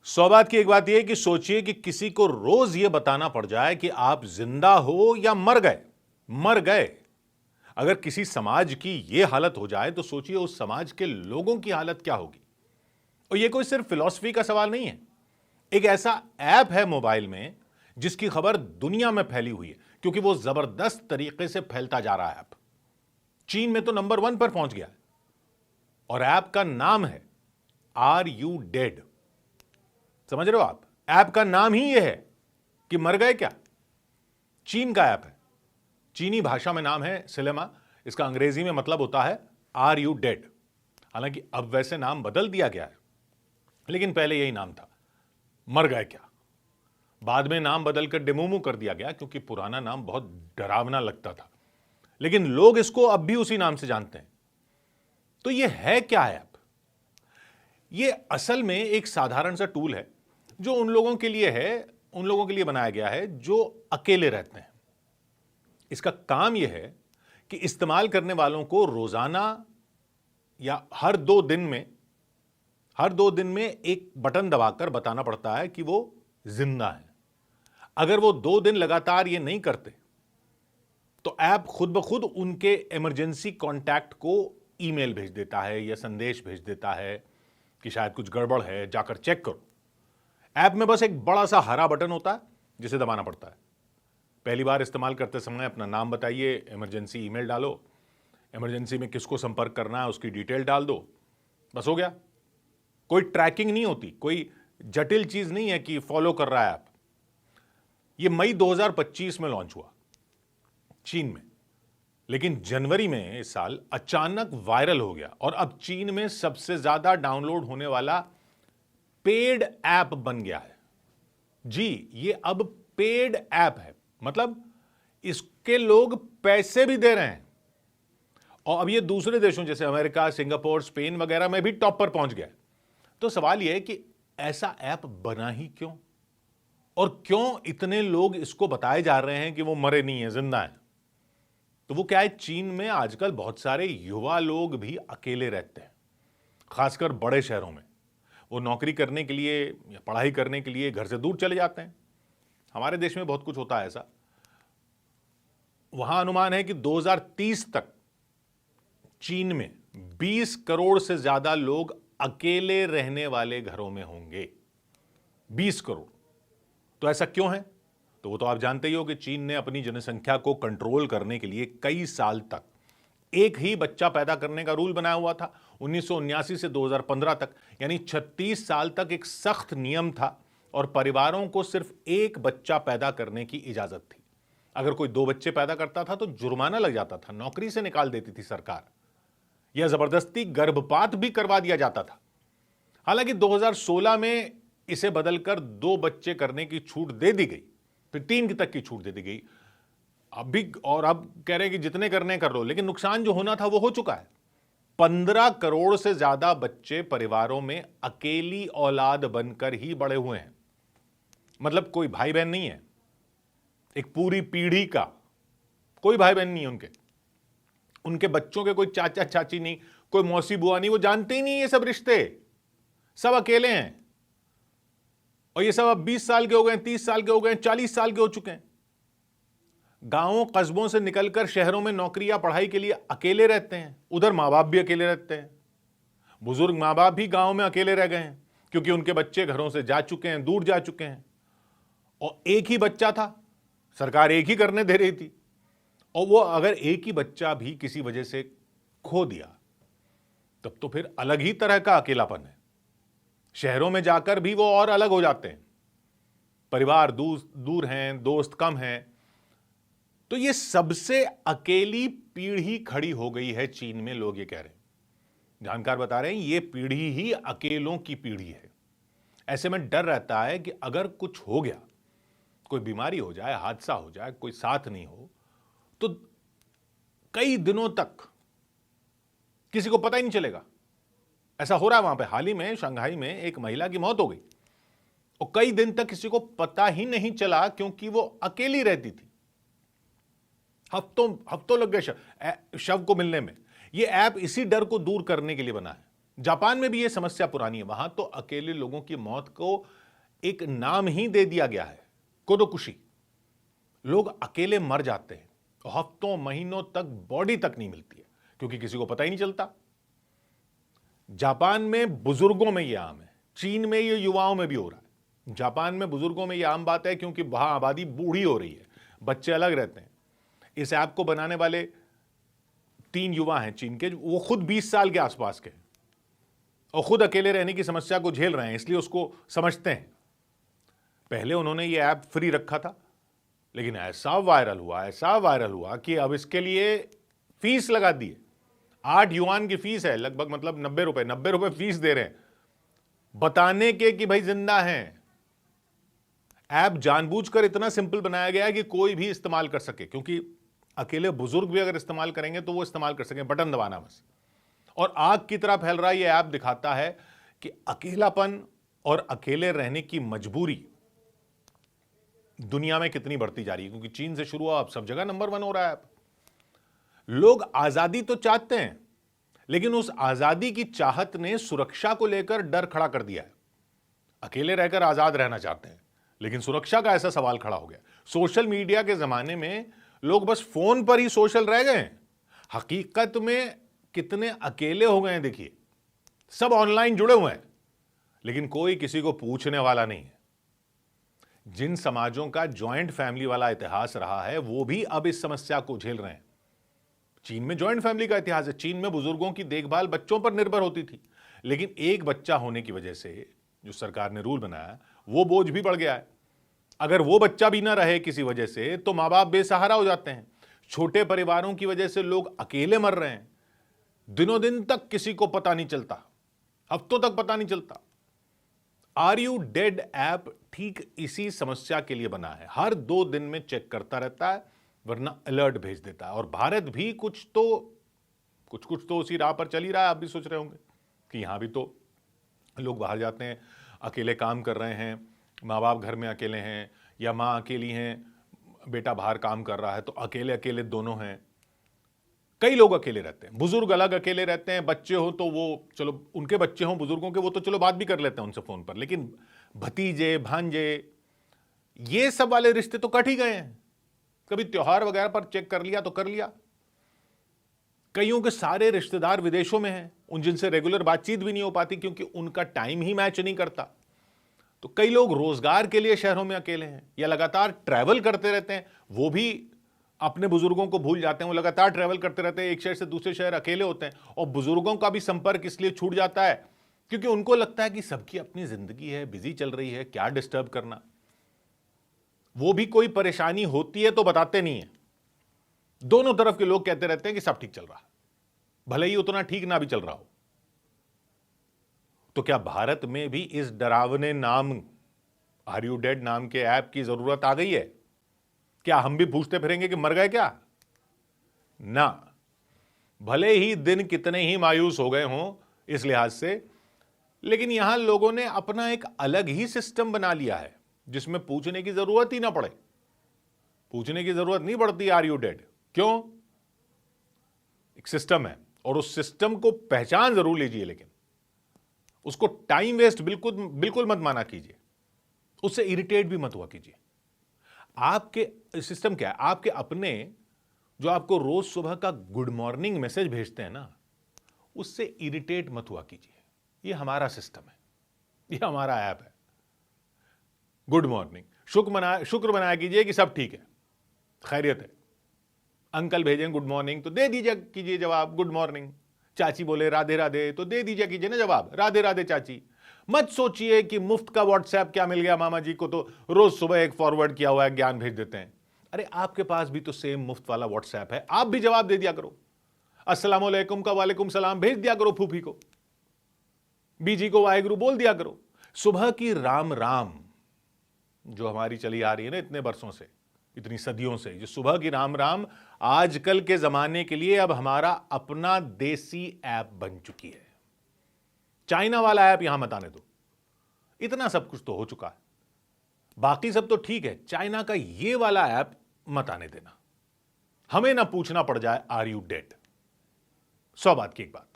सौ बात की एक बात यह है कि सोचिए कि किसी को रोज यह बताना पड़ जाए कि आप जिंदा हो या मर गए। मर गए। अगर किसी समाज की यह हालत हो जाए तो सोचिए उस समाज के लोगों की हालत क्या होगी। और यह कोई सिर्फ फिलॉसफी का सवाल नहीं है। एक ऐसा ऐप है मोबाइल में जिसकी खबर दुनिया में फैली हुई है, क्योंकि वो जबरदस्त तरीके से फैलता जा रहा है। ऐप चीन में तो नंबर 1 पर पहुंच गया है और ऐप का नाम है आर यू डेड। समझ रहे हो आप? ऐप का नाम ही यह है कि मर गए क्या। चीन का ऐप है, चीनी भाषा में नाम है सिनेमा। इसका अंग्रेजी में मतलब होता है आर यू डेड। हालांकि अब वैसे नाम बदल दिया गया है, लेकिन पहले यही नाम था, मर गए क्या। बाद में नाम बदलकर डेमोमो कर दिया गया क्योंकि पुराना नाम बहुत डरावना लगता था, लेकिन लोग इसको अब भी उसी नाम से जानते हैं। तो यह है क्या ऐप? यह असल में एक साधारण सा टूल है जो उन लोगों के लिए है, उन लोगों के लिए बनाया गया है जो अकेले रहते हैं। इसका काम यह है कि इस्तेमाल करने वालों को रोजाना या हर 2 दिन में एक बटन दबाकर बताना पड़ता है कि वो जिंदा है। अगर वो 2 दिन लगातार ये नहीं करते तो ऐप खुद ब खुद उनके इमरजेंसी कॉन्टैक्ट को ईमेल भेज देता है या संदेश भेज देता है कि शायद कुछ गड़बड़ है, जाकर चेक करो। ऐप में बस एक बड़ा सा हरा बटन होता है जिसे दबाना पड़ता है। पहली बार इस्तेमाल करते समय अपना नाम बताइए, इमरजेंसी ईमेल डालो, इमरजेंसी में किसको संपर्क करना है उसकी डिटेल डाल दो, बस हो गया। कोई ट्रैकिंग नहीं होती, कोई जटिल चीज नहीं है कि फॉलो कर रहा है ऐप। यह मई 2025 में लॉन्च हुआ चीन में, लेकिन जनवरी में इस साल अचानक वायरल हो गया और अब चीन में सबसे ज्यादा डाउनलोड होने वाला पेड ऐप बन गया है। जी, ये अब पेड ऐप है, मतलब इसके लोग पैसे भी दे रहे हैं। और अब ये दूसरे देशों जैसे अमेरिका, सिंगापुर, स्पेन वगैरह में भी टॉप पर पहुंच गया है। तो सवाल यह है कि ऐसा ऐप बना ही क्यों, और क्यों इतने लोग इसको बताए जा रहे हैं कि वो मरे नहीं है, जिंदा है। तो वो क्या है, चीन में आजकल बहुत सारे युवा लोग भी अकेले रहते हैं, खासकर बड़े शहरों में। वो नौकरी करने के लिए या पढ़ाई करने के लिए घर से दूर चले जाते हैं। हमारे देश में बहुत कुछ होता है ऐसा। वहां अनुमान है कि 2030 तक चीन में 20 करोड़ से ज्यादा लोग अकेले रहने वाले घरों में होंगे। 20 करोड़। तो ऐसा क्यों है? तो वो तो आप जानते ही हो कि चीन ने अपनी जनसंख्या को कंट्रोल करने के लिए कई साल तक एक ही बच्चा पैदा करने का रूल बनाया हुआ था। 1979 से 2015 तक, यानी 36 साल तक एक सख्त नियम था और परिवारों को सिर्फ एक बच्चा पैदा करने की इजाजत थी। अगर कोई 2 बच्चे पैदा करता था तो जुर्माना लग जाता था, नौकरी से निकाल देती थी सरकार, या जबरदस्ती गर्भपात भी करवा दिया जाता था। हालांकि 2016 में इसे बदलकर 2 बच्चे करने की छूट दे दी गई, फिर 3 तक की छूट दे दी गई। अब कह रहे हैं कि जितने करने कर लो, लेकिन नुकसान जो होना था वो हो चुका है। 15 करोड़ से ज्यादा बच्चे परिवारों में अकेली औलाद बनकर ही बड़े हुए हैं। मतलब कोई भाई बहन नहीं है, एक पूरी पीढ़ी का कोई भाई बहन नहीं है उनके बच्चों के कोई चाचा चाची नहीं, कोई मौसी बुआ नहीं, वो जानते ही नहीं ये सब रिश्ते, सब अकेले हैं। और ये सब अब 20 साल के हो गए, 30 साल के हो गए, 40 साल के हो चुके हैं। गांवों कस्बों से निकलकर शहरों में नौकरी या पढ़ाई के लिए अकेले रहते हैं। उधर मां बाप भी अकेले रहते हैं। बुजुर्ग मां बाप भी गांव में अकेले रह गए हैं क्योंकि उनके बच्चे घरों से जा चुके हैं, दूर जा चुके हैं। और एक ही बच्चा था, सरकार एक ही करने दे रही थी, और वो अगर एक ही बच्चा भी किसी वजह से खो दिया तब तो फिर अलग ही तरह का अकेलापन है। शहरों में जाकर भी वो और अलग हो जाते हैं, परिवार दूर हैं, दोस्त कम हैं। तो ये सबसे अकेली पीढ़ी खड़ी हो गई है चीन में, लोग ये कह रहे हैं। जानकार बता रहे हैं ये पीढ़ी ही अकेलों की पीढ़ी है। ऐसे में डर रहता है कि अगर कुछ हो गया, कोई बीमारी हो जाए, हादसा हो जाए, कोई साथ नहीं हो, तो कई दिनों तक किसी को पता ही नहीं चलेगा। ऐसा हो रहा है वहां पे। हाल ही में शंघाई में एक महिला की मौत हो गई और कई दिन तक किसी को पता ही नहीं चला क्योंकि वो अकेली रहती थी। हफ्तों लग गए शव को मिलने में। यह ऐप इसी डर को दूर करने के लिए बना है। जापान में भी यह समस्या पुरानी है। वहां तो अकेले लोगों की मौत को एक नाम ही दे दिया गया है, कोदोकुशी। लोग अकेले मर जाते हैं, हफ्तों महीनों तक बॉडी तक नहीं मिलती है क्योंकि किसी को पता ही नहीं चलता। जापान में बुजुर्गों में यह आम है, चीन में यह युवाओं में भी हो रहा है। जापान में बुजुर्गों में यह आम बात है क्योंकि वहां आबादी बूढ़ी हो रही है, बच्चे अलग रहते हैं। इस ऐप को बनाने वाले 3 युवा हैं चीन के, वो खुद 20 साल के आसपास के और खुद अकेले रहने की समस्या को झेल रहे हैं, इसलिए उसको समझते हैं। पहले उन्होंने ये ऐप फ्री रखा था, लेकिन ऐसा वायरल हुआ कि अब इसके लिए फीस लगा दी है। 8 युआन की फीस है, लगभग मतलब 90 रुपए फीस दे रहे हैं बताने के कि भाई जिंदा हैं। ऐप जानबूझकर इतना सिंपल बनाया गया है कि कोई भी इस्तेमाल कर सके, क्योंकि अकेले बुजुर्ग भी अगर इस्तेमाल करेंगे तो वो इस्तेमाल कर सकें, बटन दबाना बस। और आग की तरह फैल रहा ये ऐप दिखाता है कि अकेलापन और अकेले रहने की मजबूरी दुनिया में कितनी बढ़ती जा रही है, क्योंकि चीन से शुरू हुआ, अब सब जगह नंबर 1 हो रहा है ऐप। लोग आजादी तो चाहते हैं, लेकिन उस आजादी की चाहत ने सुरक्षा को लेकर डर खड़ा कर दिया है। अकेले रहकर आजाद रहना चाहते हैं, लेकिन सुरक्षा का ऐसा सवाल खड़ा हो गया। सोशल मीडिया के जमाने में लोग बस फोन पर ही सोशल रह गए हैं। हकीकत में कितने अकेले हो गए हैं देखिए। सब ऑनलाइन जुड़े हुए हैं, लेकिन कोई किसी को पूछने वाला नहीं है। जिन समाजों का ज्वाइंट फैमिली वाला इतिहास रहा है, वो भी अब इस समस्या को झेल रहे हैं। चीन में ज्वाइंट फैमिली का इतिहास है। चीन में बुजुर्गों की देखभाल बच्चों पर निर्भर होती थी, लेकिन एक बच्चा होने की वजह से जो सरकार ने रूल बनाया, वो बोझ भी बढ़ गया है। अगर वो बच्चा भी ना रहे किसी वजह से, तो मां बाप बेसहारा हो जाते हैं। छोटे परिवारों की वजह से लोग अकेले मर रहे हैं। दिनों दिन तक किसी को पता नहीं चलता, हफ्तों तक पता नहीं चलता। आर यू डेड ऐप ठीक इसी समस्या के लिए बना है। हर 2 दिन में चेक करता रहता है, वरना अलर्ट भेज देता है। और भारत भी कुछ तो उसी राह पर चल ही रहा है। आप भी सोच रहे होंगे कि यहां भी तो लोग बाहर जाते हैं, अकेले काम कर रहे हैं, माँ बाप घर में अकेले हैं, या माँ अकेली हैं, बेटा बाहर काम कर रहा है, तो अकेले अकेले दोनों हैं। कई लोग अकेले रहते हैं, बुजुर्ग अलग अकेले रहते हैं। बच्चे हो तो वो चलो, उनके बच्चे हों बुजुर्गों के, वो तो चलो बात भी कर लेते हैं उनसे फोन पर, लेकिन भतीजे भांजे ये सब वाले रिश्ते तो कट ही गए हैं। कभी त्योहार वगैरह पर चेक कर लिया तो कर लिया। कईयों के सारे रिश्तेदार विदेशों में हैं, उन जिनसे रेगुलर बातचीत भी नहीं हो पाती क्योंकि उनका टाइम ही मैच नहीं करता। तो कई लोग रोजगार के लिए शहरों में अकेले हैं या लगातार ट्रैवल करते रहते हैं। वो भी अपने बुजुर्गों को भूल जाते हैं, वो लगातार ट्रैवल करते रहते हैं, एक शहर से दूसरे शहर अकेले होते हैं। और बुजुर्गों का भी संपर्क इसलिए छूट जाता है क्योंकि उनको लगता है कि सबकी अपनी जिंदगी है, बिजी चल रही है, क्या डिस्टर्ब करना। वो भी कोई परेशानी होती है तो बताते नहीं है। दोनों तरफ के लोग कहते रहते हैं कि सब ठीक चल रहा है, भले ही उतना ठीक ना भी चल रहा हो। तो क्या भारत में भी इस डरावने नाम आर यू डेड नाम के ऐप की जरूरत आ गई है? क्या हम भी पूछते फिरेंगे कि मर गए क्या? ना, भले ही दिन कितने ही मायूस हो गए हों इस लिहाज से, लेकिन यहां लोगों ने अपना एक अलग ही सिस्टम बना लिया है जिसमें पूछने की जरूरत ही ना पड़े। पूछने की जरूरत नहीं पड़ती आर यू डेड। क्यों? एक सिस्टम है, और उस सिस्टम को पहचान जरूर लीजिए, लेकिन उसको टाइम वेस्ट बिल्कुल मत माना कीजिए, उससे इरिटेट भी मत हुआ कीजिए। आपके सिस्टम क्या है? आपके अपने जो आपको रोज सुबह का गुड मॉर्निंग मैसेज भेजते हैं ना, उससे इरिटेट मत हुआ कीजिए। ये हमारा सिस्टम है, ये हमारा ऐप है। गुड मॉर्निंग, शुक्र मनाया कीजिए कि सब ठीक है, खैरियत है। अंकल भेजें गुड मॉर्निंग तो दे दीजिए कीजिए जवाब गुड मॉर्निंग। चाची बोले राधे राधे तो दे दीजिए कीजिए ना जवाब राधे राधे चाची। मत सोचिए कि मुफ्त का व्हाट्सएप क्या मिल गया मामा जी को, तो रोज सुबह एक फॉरवर्ड किया हुआ है ज्ञान भेज देते हैं। अरे आपके पास भी तो सेम मुफ्त वाला व्हाट्सएप है, आप भी जवाब दे दिया करो। अस्सलाम वालेकुम का वालेकुम सलाम भेज दिया करो फूफी को, बीजी को वाहेगुरु बोल दिया करो। सुबह की राम राम जो हमारी चली आ रही है ना इतने बरसों से, इतनी सदियों से, जो सुबह की राम राम आजकल के जमाने के लिए अब हमारा अपना देसी ऐप बन चुकी है। चाइना वाला ऐप यहां मत आने दो, इतना सब कुछ तो हो चुका है। बाकी सब तो ठीक है, चाइना का ये वाला ऐप मत आने देना, हमें ना पूछना पड़ जाए आर यू डेड। 100 बात की एक बात।